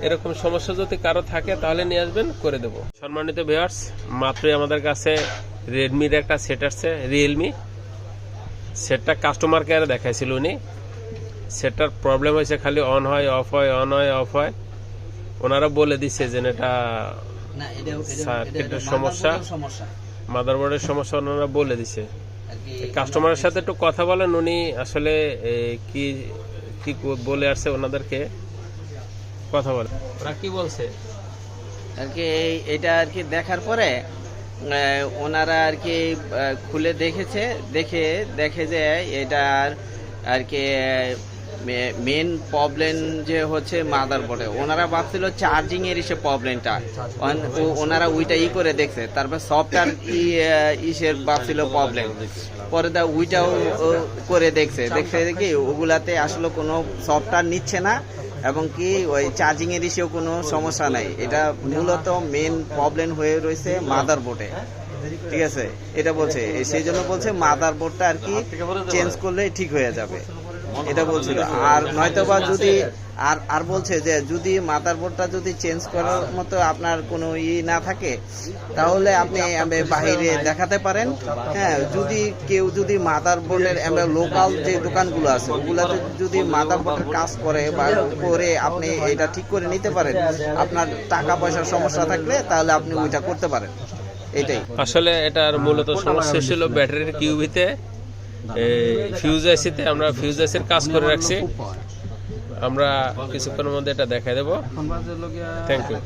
এরকম সমস্যা যদি কারো থাকে তাহলে নিয়ে আসবেন, করে দেবো। সম্মানিত ভিউয়ার্স, মাত্রই আমাদের কাছে রেডমির একটা সেট আসছে, রিয়েলমি সেটটা কাস্টমার কেয়ারে দেখাইছিল উনি। সেটটার প্রবলেম হয়েছে খালি অন হয় অফ হয়, অন হয় অফ হয়। ওনারা বলে দিচ্ছে যে এটা সার্কিটের সমস্যা, মাদারবোর্ডের সমস্যা ওনারা বলে দিছে। কাস্টমারের সাথে একটু কথা বলেন, উনি আসলে কি কি বলে আসছে ওনাদেরকে কথা বলে, ওরা কি বলছে আর কি। এটা আর কি দেখার পরে ওনারা আর কি খুলে দেখে যে এটার আর কি মেন প্রবলেম যে হচ্ছে মাদারবোর্ডে। ওনারা ভাবছিল চার্জিং এর ইসে প্রবলেমটা, ওনারা ওইটা করে দেখছে। তারপর সফটওয়্যার ইসের ভাবছিল প্রবলেম, পরে ওইটাও করে দেখছে কি ওগুলাতে আসলে কোনো সফটওয়্যার নিচ্ছে না, এবং কি ওই চার্জিং এর ইসেও কোনো সমস্যা নাই। এটা মূলত মেন প্রবলেম হয়ে রয়েছে মাদারবোর্ডে, ঠিক আছে। এটা বলছে, সেই জন্য বলছে মাদারবোর্ডটা আর কি চেঞ্জ করলে ঠিক হয়ে যাবে, এটা বলছিল। আর নয়তোবা যদি আর বলছে যে যদি মাদারবোর্ডটা যদি চেঞ্জ করার মতো আপনার কোনো না থাকে তাহলে আপনি বাইরে দেখাতে পারেন। হ্যাঁ, যদি মাদারবোর্ডের লোকাল যে দোকানগুলো আছে ওগুলাতে যদি মাদারবোর্ডের কাজ করে বা করে আপনি এটা ঠিক করে নিতে পারেন, আপনার টাকা পয়সার সমস্যা থাকলে তাহলে আপনি ওইটা করতে পারেন। এটাই আসলে এটার মূলত সমস্যা ছিল ব্যাটারির কিউবিতে, ফিউজ আইসিতে। আমরা ফিউজ আইসির কাজ করে রাখছি, আমরা কিছুক্ষণের মধ্যে এটা দেখাই দেবো। Thank you.